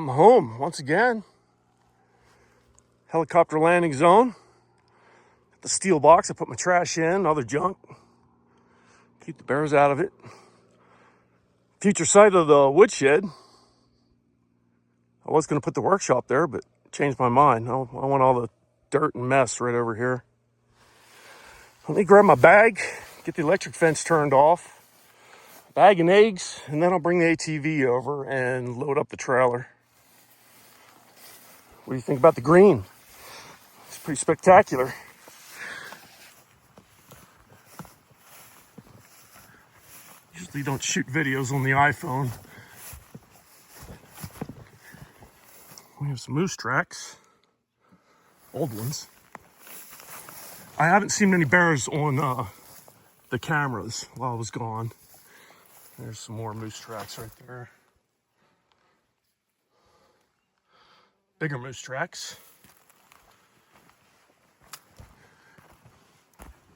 I'm home once again. Helicopter landing zone. Got the steel box. I put my trash in, other junk. Keep the bears out of it. Future site of the woodshed. I was going to put the workshop there, but changed my mind. I want all the dirt and mess right over here. Let me grab my bag, get the electric fence turned off, bag and eggs, and then I'll bring the ATV over and load up the trailer. What do you think about the green? It's pretty spectacular. Usually don't shoot videos on the iPhone. We have some moose tracks, old ones. I haven't seen many bears on the cameras while I was gone. There's some more moose tracks right there. Bigger moose tracks.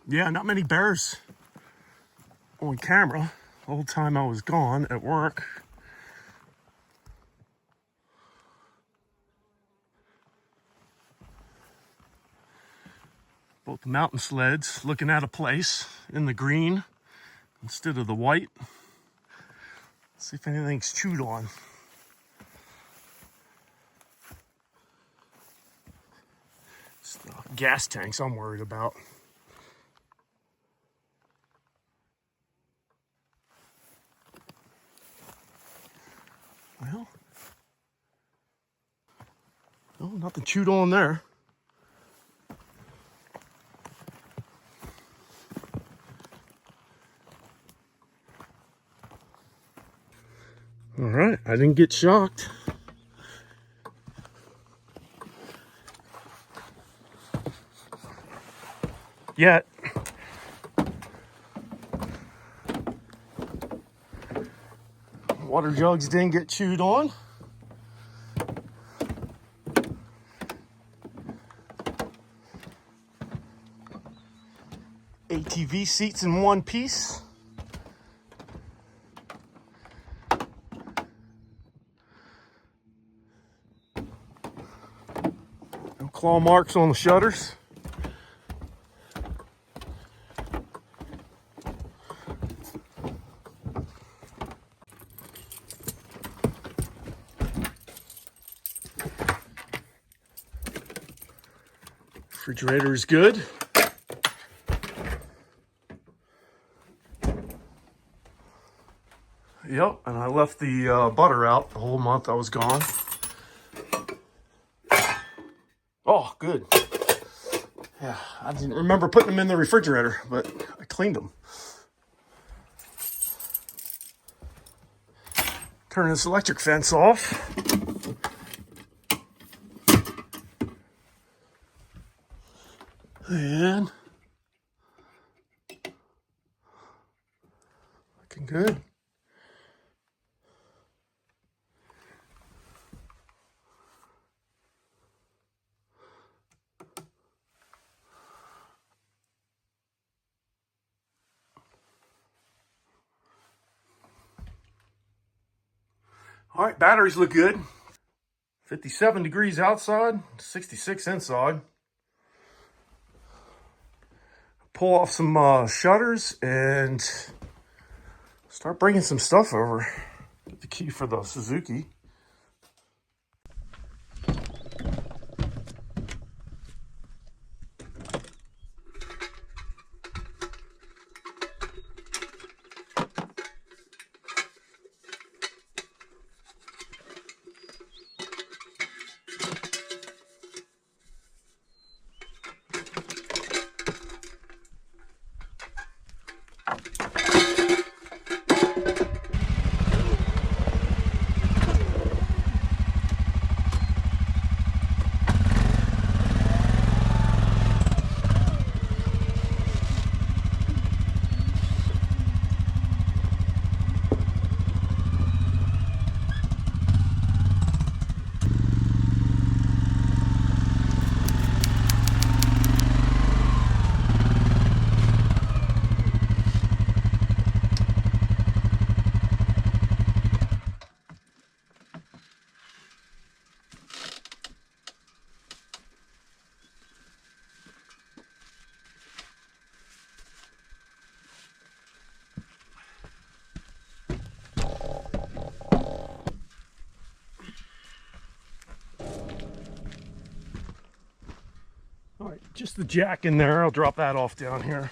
Yeah, not many bears on camera the whole time I was gone at work. Both the mountain sleds looking at a place in the green instead of the white. See if anything's chewed on. It's the gas tanks I'm worried about. Well, no, nothing chewed on there. All right, I didn't get shocked. Yet. Water jugs didn't get chewed on. ATV seats in one piece. No claw marks on the shutters. Refrigerator is good. Yep, and I left the butter out the whole month I was gone. Oh, good. Yeah, I didn't remember putting them in the refrigerator, but I cleaned them. Turn this electric fence off. And looking good. All right, batteries look good. 57 degrees outside, 66 inside. Pull off some shutters and start bringing some stuff over. Get the key for the Suzuki. just the jack in there. I'll drop that off down here.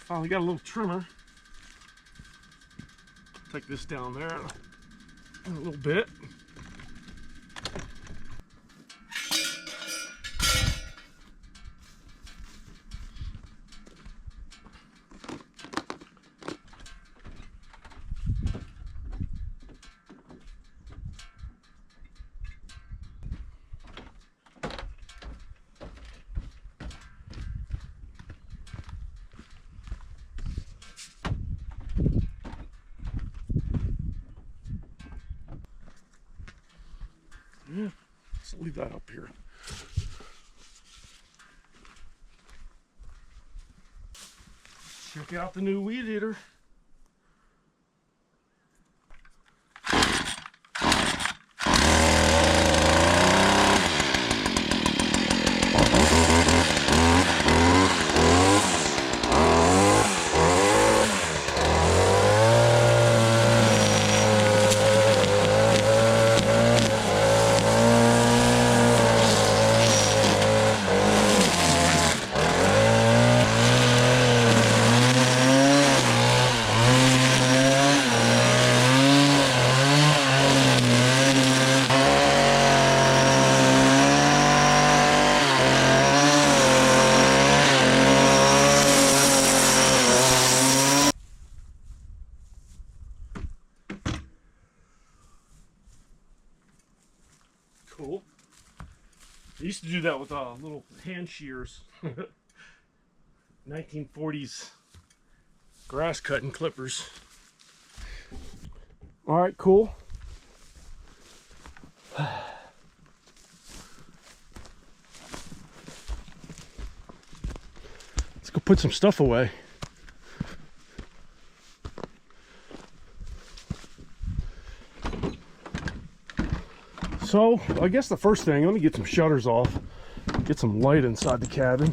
Finally got a little trimmer. Take this down there a little bit. Yeah, let's leave that up here. Check out the new weed eater. Cool. I used to do that with little hand shears. 1940s grass cutting clippers. All right, cool. Let's go put some stuff away. So I guess the first thing, let me get some shutters off, get some light inside the cabin.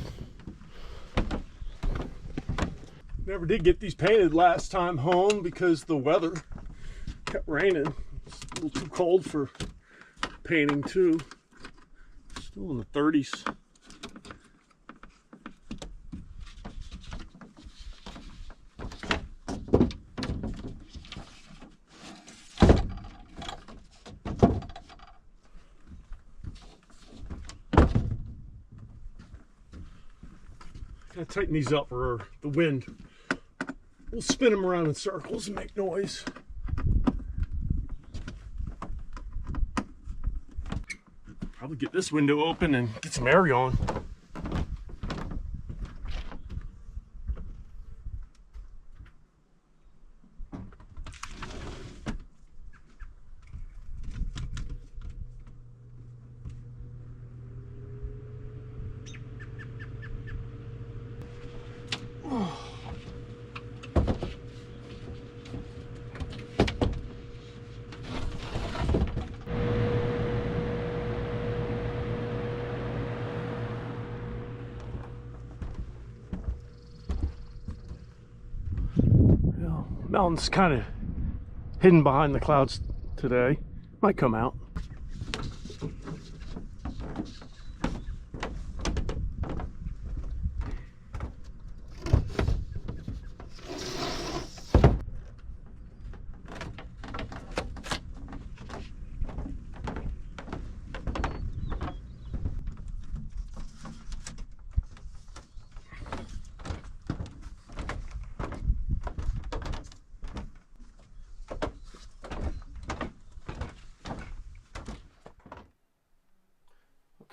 Never did get these painted last time home because the weather kept raining. It's a little too cold for painting too. Still in the 30s. Gotta tighten these up or the wind will spin them around in circles and make noise. Probably get this window open and get some air going. Mountain's kind of hidden behind the clouds today. Might come out.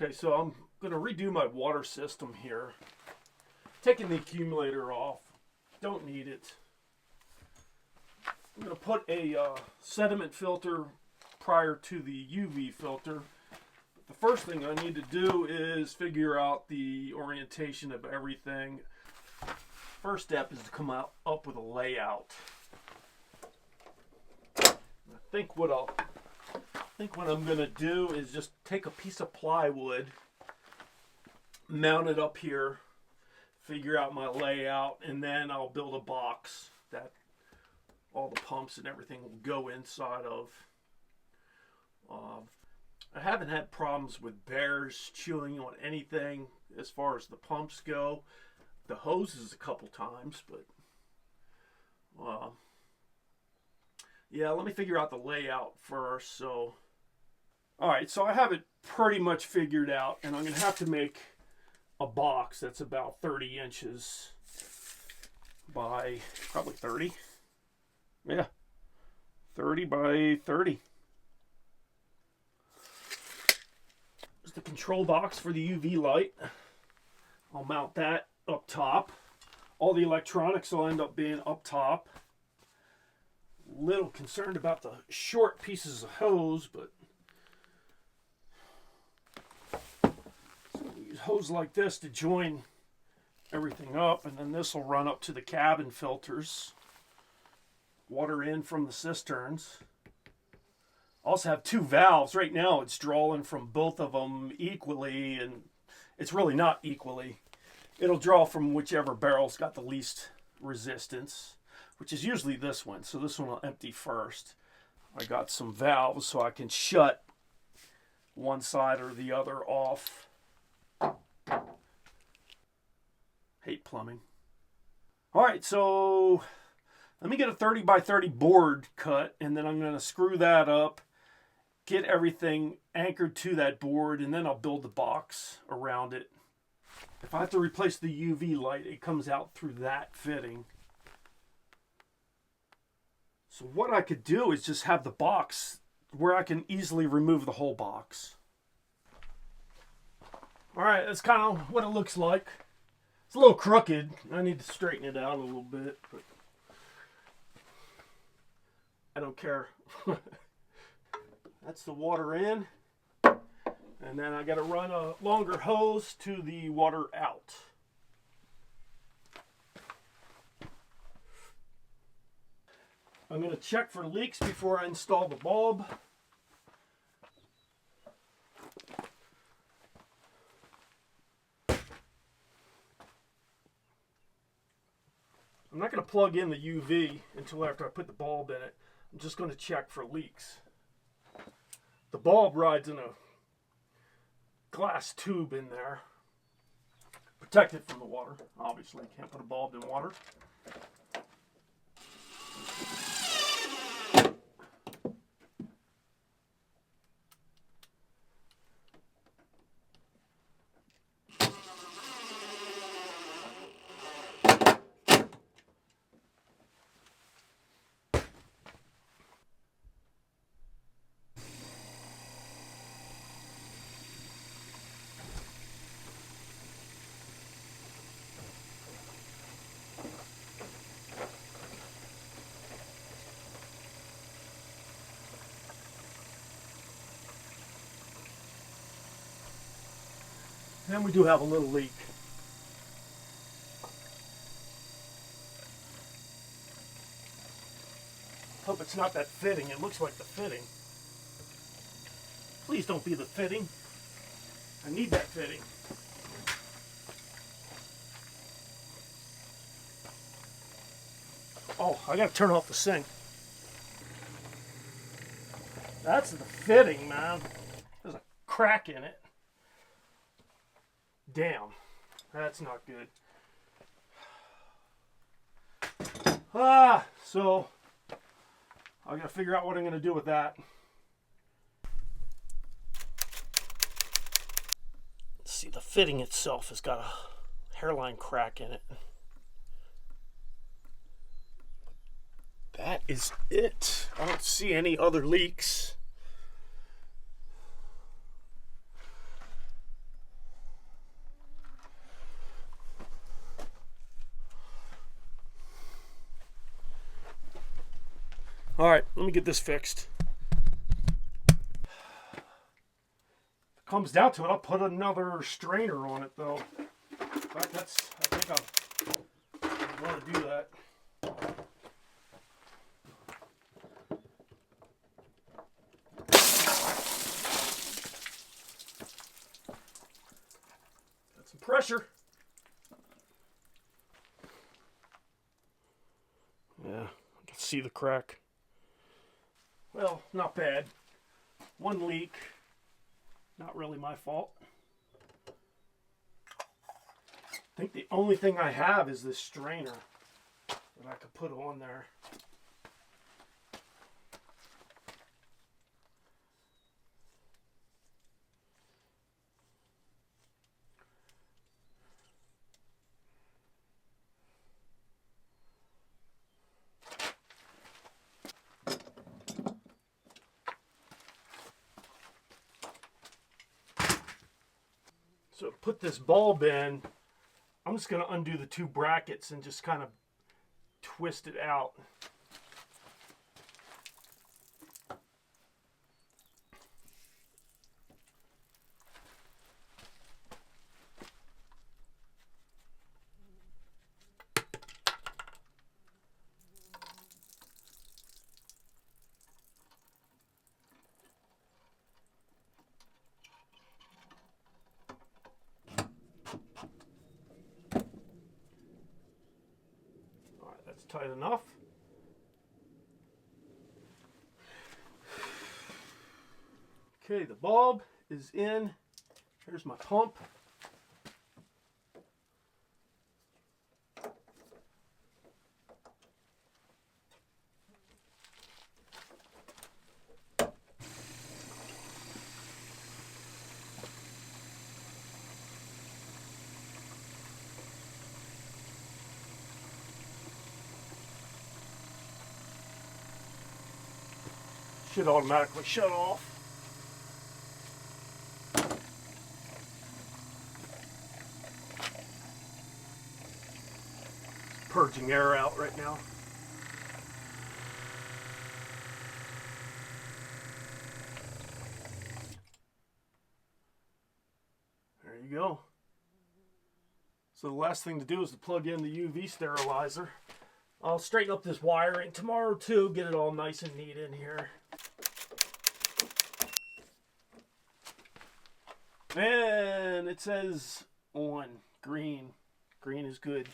Okay, so I'm going to redo my water system here. Taking the accumulator off. Don't need it. I'm going to put a sediment filter prior to the UV filter. The first thing I need to do is figure out the orientation of everything. First step is to come up with a layout. I think what I'm going to do is just take a piece of plywood, mount it up here, figure out my layout, and then I'll build a box that all the pumps and everything will go inside of. I haven't had problems with bears chewing on anything as far as the pumps go. The hoses a couple times, but yeah, let me figure out the layout first. So alright, so I have it pretty much figured out, and I'm going to have to make a box that's about 30 inches by probably 30. Yeah, 30 by 30. There's the control box for the UV light. I'll mount that up top. All the electronics will end up being up top. Little concerned about the short pieces of hose, but use hose like this to join everything up, and then this will run up to the cabin filters. Water in from the cisterns. Also have two valves. Right now it's drawing from both of them equally, and it's really not equally. It'll draw from whichever barrel's got the least resistance, which is usually this one. So this one will empty first. I got some valves so I can shut one side or the other off. Hate plumbing. All right, so let me get a 30 by 30 board cut, and then I'm going to screw that up, get everything anchored to that board, and then I'll build the box around it. If I have to replace the UV light, it comes out through that fitting. So what I could do is just have the box where I can easily remove the whole box. All right, that's kind of what it looks like. It's a little crooked. I need to straighten it out a little bit, but I don't care. That's the water in. And then I got to run a longer hose to the water out. I'm going to check for leaks before I install the bulb. I'm not going to plug in the UV until after I put the bulb in it. I'm just going to check for leaks. The bulb rides in a glass tube in there. Protected from the water. Obviously, you can't put a bulb in water. And we do have a little leak. Hope it's not that fitting. It looks like the fitting. Please don't be the fitting. I need that fitting. Oh, I gotta turn off the sink. That's the fitting, man. There's a crack in it. Damn, that's not good. So I gotta figure out what I'm gonna do with that. Let's see, the fitting itself has got a hairline crack in it. That is it. I don't see any other leaks. All right, let me get this fixed. If it comes down to it, I'll put another strainer on it, though. In fact, I think I want to do that. Got some pressure. Yeah, I can see the crack. Well, not bad. One leak. Not really my fault. I think the only thing I have is this strainer that I could put on there. So put this bulb in, I'm just going to undo the two brackets and just kind of twist it out. That's tight enough. Okay, the bulb is in. Here's my pump. Should automatically shut off. Purging air out right now. There you go. So the last thing to do is to plug in the UV sterilizer. I'll straighten up this wiring tomorrow too, get it all nice and neat in here. And it says on, green. Green is good.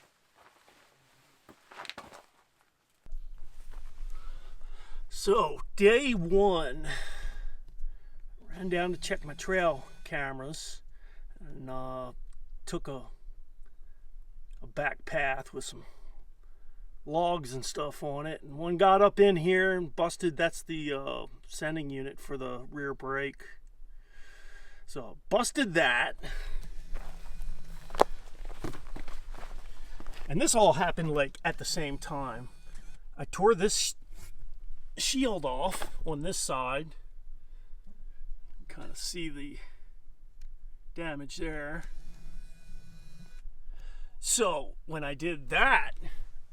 So, day one, ran down to check my trail cameras and took a back path with some logs and stuff on it. And one got up in here and busted. That's the sending unit for the rear brake. So, busted that. And this all happened like at the same time. I tore this shield off on this side. Kind of see the damage there. So when I did that,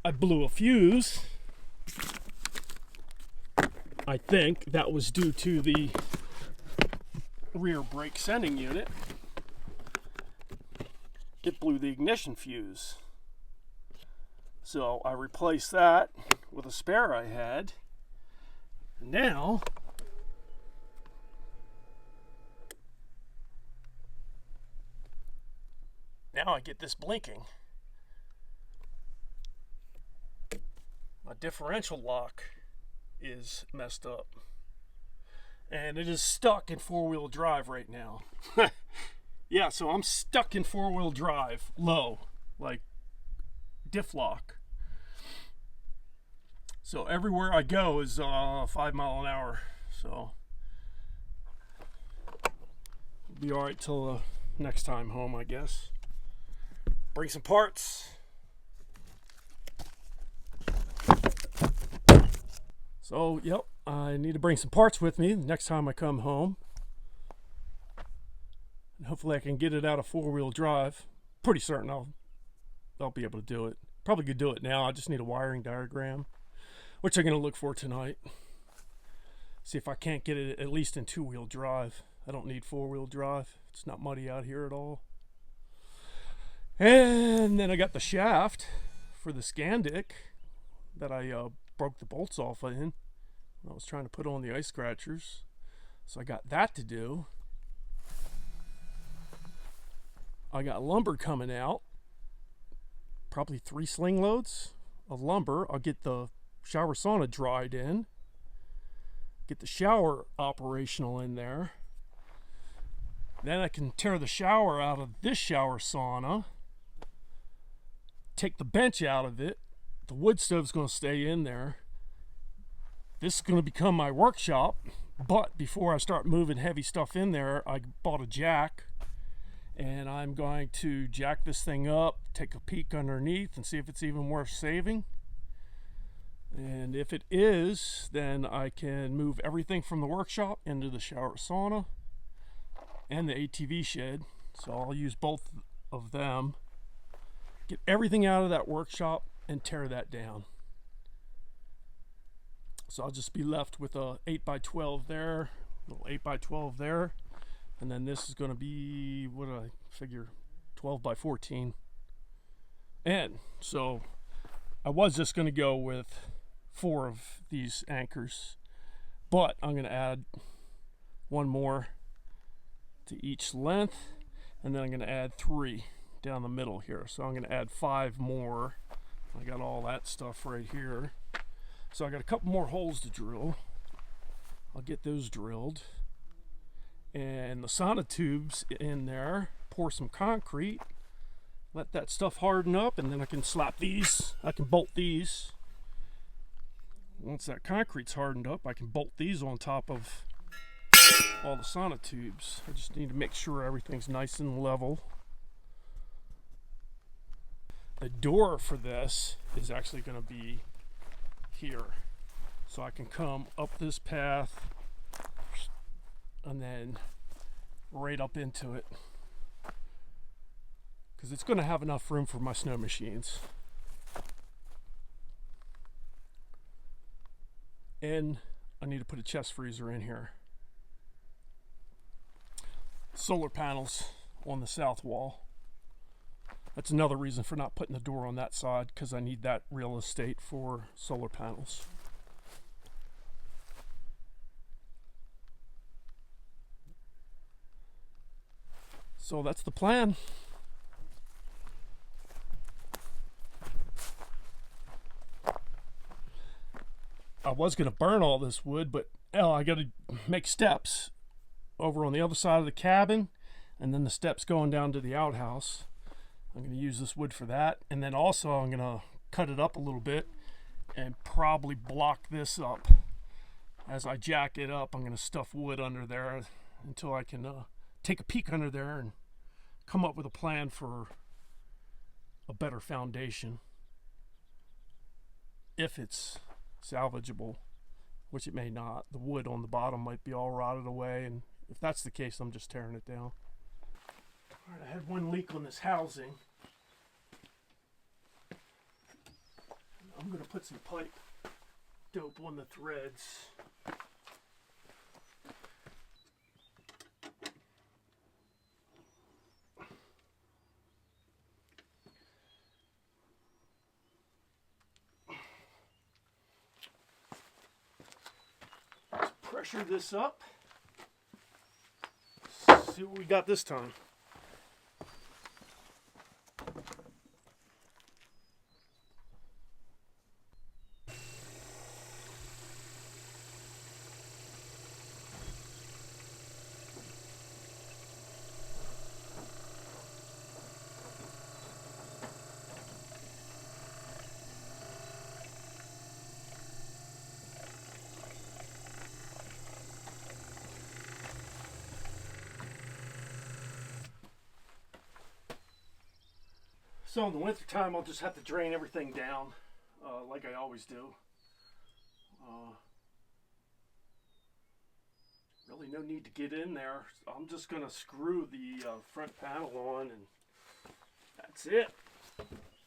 I blew a fuse. I think that was due to the rear brake sending unit. It blew the ignition fuse. So I replaced that with a spare I had. Now I get this blinking. My differential lock is messed up. And it is stuck in four-wheel drive right now. Yeah, so I'm stuck in four-wheel drive, low, like diff lock. So everywhere I go is 5 miles an hour. So it'll be all right till next time home, I guess. Bring some parts. So, yep, I need to bring some parts with me the next time I come home. And hopefully I can get it out of four-wheel drive. Pretty certain I'll be able to do it. Probably could do it now. I just need a wiring diagram, which I'm going to look for tonight. See if I can't get it at least in two-wheel drive. I don't need four-wheel drive. It's not muddy out here at all. And then I got the shaft for the Scandic that I broke the bolts off in. I was trying to put on the ice scratchers. So I got that to do. I got lumber coming out. Probably 3 sling loads of lumber. I'll get the shower sauna dried in. Get the shower operational in there. Then I can tear the shower out of this shower sauna. Take the bench out of it. The wood stove's going to stay in there. This is going to become my workshop. But before I start moving heavy stuff in there, I bought a jack. And I'm going to jack this thing up, take a peek underneath, and see if it's even worth saving. And if it is, then I can move everything from the workshop into the shower sauna and the ATV shed. So I'll use both of them. Get everything out of that workshop and tear that down. So I'll just be left with a 8x12 there, little 8x12 there. And then this is going to be, what do I figure, 12 by 14. And so I was just going to go with 4 of these anchors, but I'm going to add 1 more to each length, and then I'm going to add 3 down the middle here. So I'm going to add 5 more. I got all that stuff right here. So I got a couple more holes to drill. I'll get those drilled. And the sauna tubes in there, pour some concrete, let that stuff harden up, and then I can slap these, I can bolt these. Once that concrete's hardened up, I can bolt these on top of all the sauna tubes. I just need to make sure everything's nice and level. The door for this is actually going to be here. So I can come up this path and then right up into it, because it's going to have enough room for my snow machines. And I need to put a chest freezer in here. Solar panels on the south wall. That's another reason for not putting the door on that side, because I need that real estate for solar panels. So that's the plan. I was going to burn all this wood, but I got to make steps over on the other side of the cabin, and then the steps going down to the outhouse. I'm going to use this wood for that, and then also I'm going to cut it up a little bit and probably block this up. As I jack it up, I'm going to stuff wood under there until I can take a peek under there and come up with a plan for a better foundation, if it's salvageable, which it may not. The wood on the bottom might be all rotted away, and if that's the case, I'm just tearing it down. All right, I had one leak on this housing. I'm going to put some pipe dope on the threads. Let's pressure this up. See what we got this time. So in the winter time, I'll just have to drain everything down like I always do. Really no need to get in there. I'm just going to screw the front panel on, and that's it.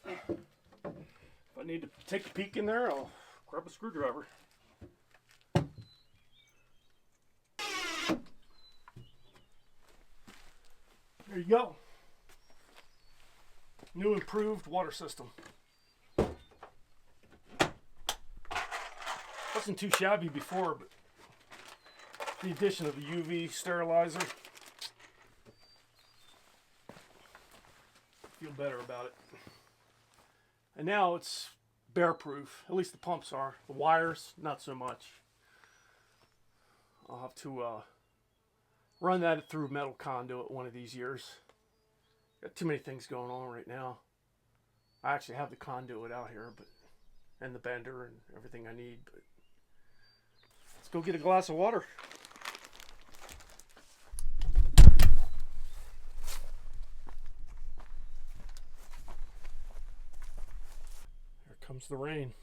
If I need to take a peek in there, I'll grab a screwdriver. There you go. New improved water system. Wasn't too shabby before, but the addition of the UV sterilizer, feel better about it. And now it's bear proof. At least the pumps are. The wires, not so much. I'll have to run that through metal conduit one of these years. Got too many things going on right now. I actually have the conduit out here, but and the bender and everything I need. But let's go get a glass of water. Here comes the rain.